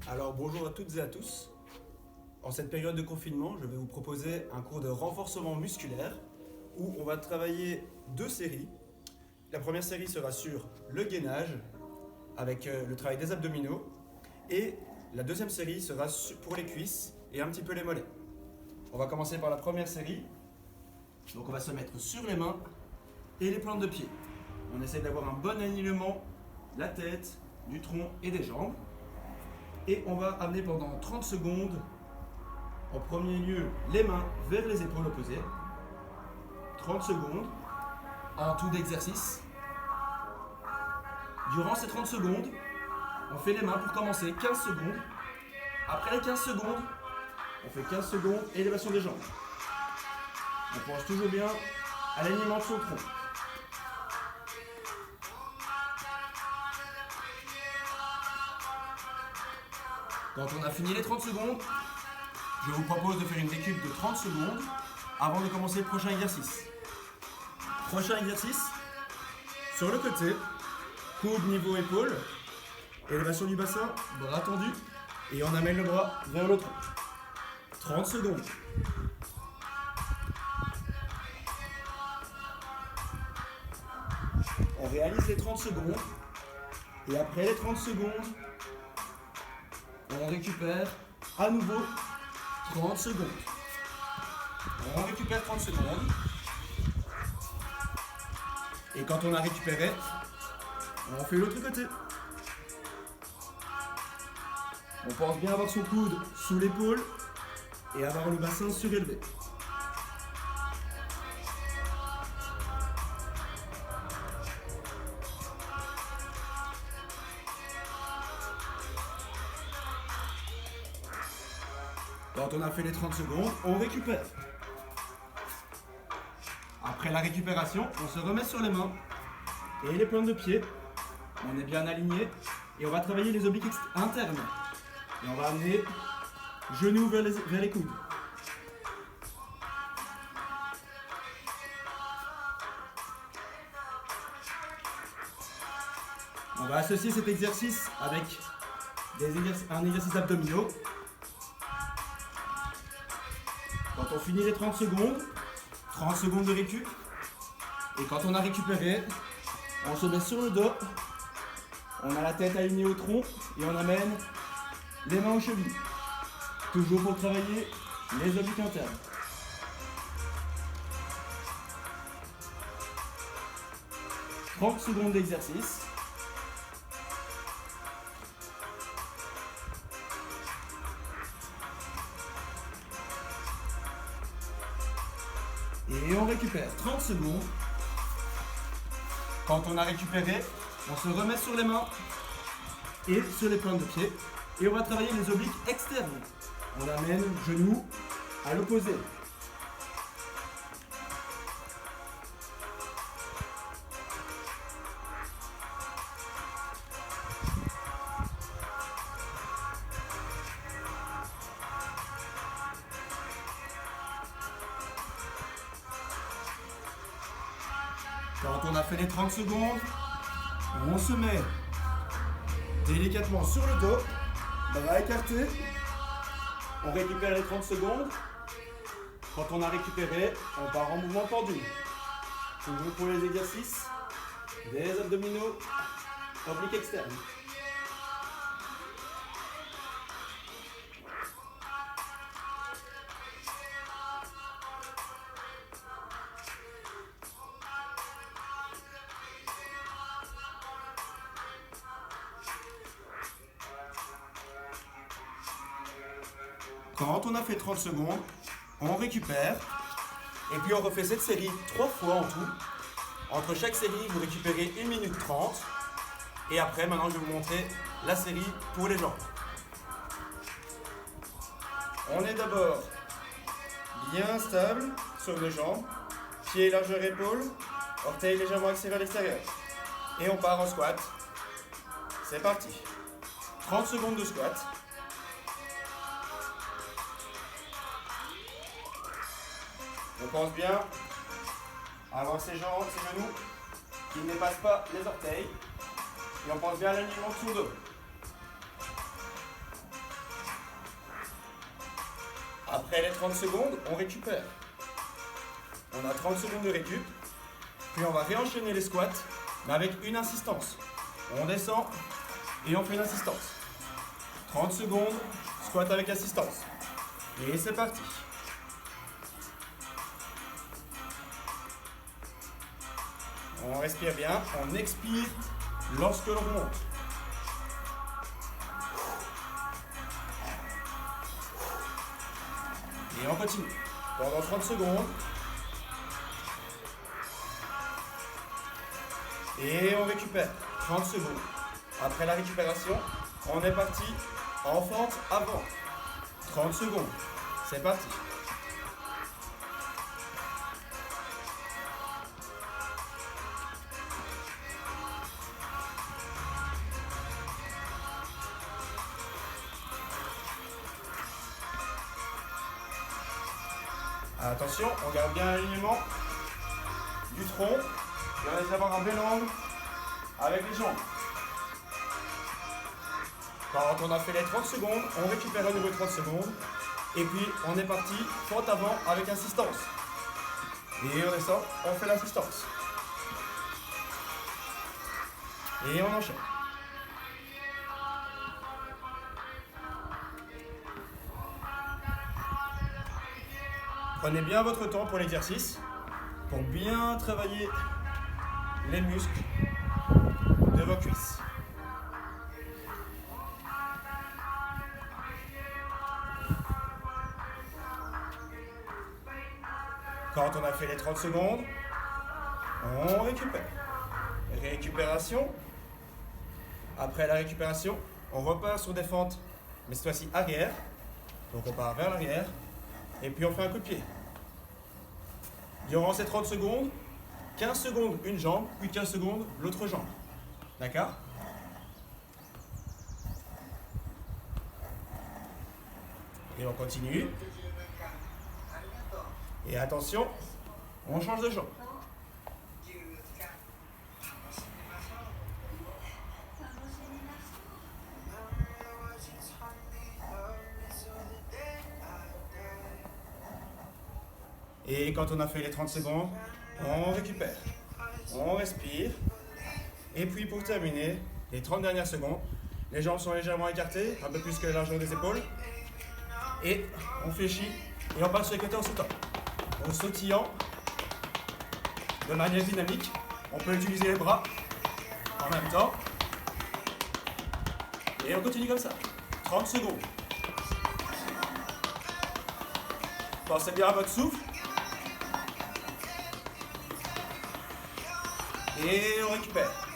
Alors bonjour à toutes et à tous. En cette période de confinement, je vais vous proposer un cours de renforcement musculaire où on va travailler deux séries. La première série sera sur le gainage avec le travail des abdominaux et la deuxième série sera pour les cuisses et un petit peu les mollets. On va commencer par la première série. Donc on va se mettre sur les mains et les plantes de pied. On essaie d'avoir un bon alignement de la tête, du tronc et des jambes. Et on va amener pendant 30 secondes, en premier lieu, les mains vers les épaules opposées. 30 secondes, en tout d'exercice. Durant ces 30 secondes, on fait les mains pour commencer 15 secondes. Après les 15 secondes, on fait 15 secondes élévation des jambes. On pense toujours bien à l'alignement de son tronc. Quand on a fini les 30 secondes, je vous propose de faire une récup de 30 secondes avant de commencer le prochain exercice. Prochain exercice, sur le côté, coude niveau épaule, élévation du bassin, bras tendu, et on amène le bras vers le tronc. 30 secondes. On réalise les 30 secondes, et après les 30 secondes, on récupère à nouveau 30 secondes. On récupère 30 secondes. Et quand on a récupéré, on fait l'autre côté. On pense bien avoir son coude sous l'épaule et avoir le bassin surélevé. Quand on a fait les 30 secondes, on récupère. Après la récupération, on se remet sur les mains et les plantes de pied. On est bien aligné et on va travailler les obliques internes. Et on va amener genoux vers les coudes. On va associer cet exercice avec un exercice abdominaux. Quand on finit les 30 secondes de récup. Et quand on a récupéré, on se met sur le dos. On a la tête alignée au tronc et on amène les mains aux chevilles. Toujours pour travailler les obliques internes. « 30 secondes d'exercice. Et on récupère 30 secondes. Quand on a récupéré, on se remet sur les mains et sur les plantes de pied. Et on va travailler les obliques externes. On amène genoux à l'opposé. Quand on a fait les 30 secondes, on se met délicatement sur le dos, bras écartés. On récupère les 30 secondes. Quand on a récupéré, on part en mouvement tendu. Toujours pour les exercices des abdominaux obliques externes. Quand on a fait 30 secondes, on récupère et puis on refait cette série 3 fois en tout. Entre chaque série, vous récupérez 1 minute 30 et après, maintenant, je vais vous montrer la série pour les jambes. On est d'abord bien stable sur les jambes, pieds largeur épaule, orteils légèrement axés vers l'extérieur. Et on part en squat. C'est parti. 30 secondes de squat. On pense bien à avoir ses genoux qui ne dépassent pas les orteils. Et on pense bien à l'alignement de son dos. Après les 30 secondes, on récupère. On a 30 secondes de récup. Puis on va réenchaîner les squats, mais avec une insistance. On descend et on fait une insistance. 30 secondes, squat avec assistance. Et c'est parti. On respire bien, on expire lorsque l'on remonte. Et on continue. Pendant 30 secondes. Et on récupère 30 secondes. Après la récupération, on est parti en fente avant. 30 secondes. C'est parti. Attention, on garde bien l'alignement du tronc. Et on essaie d'avoir un bel angle avec les jambes. Quand on a fait les 30 secondes, on récupère à nouveau 30 secondes. Et puis on est parti fente avant avec assistance. Et on descend, on fait l'assistance. Et on enchaîne. Prenez bien votre temps pour l'exercice, pour bien travailler les muscles de vos cuisses. Quand on a fait les 30 secondes, on récupère. Récupération. Après la récupération, on repart sur des fentes, mais cette fois-ci arrière. Donc on part vers l'arrière. Et puis on fait un coup de pied. Durant ces 30 secondes, 15 secondes une jambe, puis 15 secondes l'autre jambe. D'accord? Et on continue. Et attention, on change de jambe. Et quand on a fait les 30 secondes, on récupère, on respire. Et puis pour terminer, les 30 dernières secondes, les jambes sont légèrement écartées, un peu plus que la largeur des épaules. Et on fléchit et on passe sur les côtés en sautant. En sautillant de manière dynamique, on peut utiliser les bras en même temps. Et on continue comme ça, 30 secondes. Pensez bien à votre souffle. Et on récupère.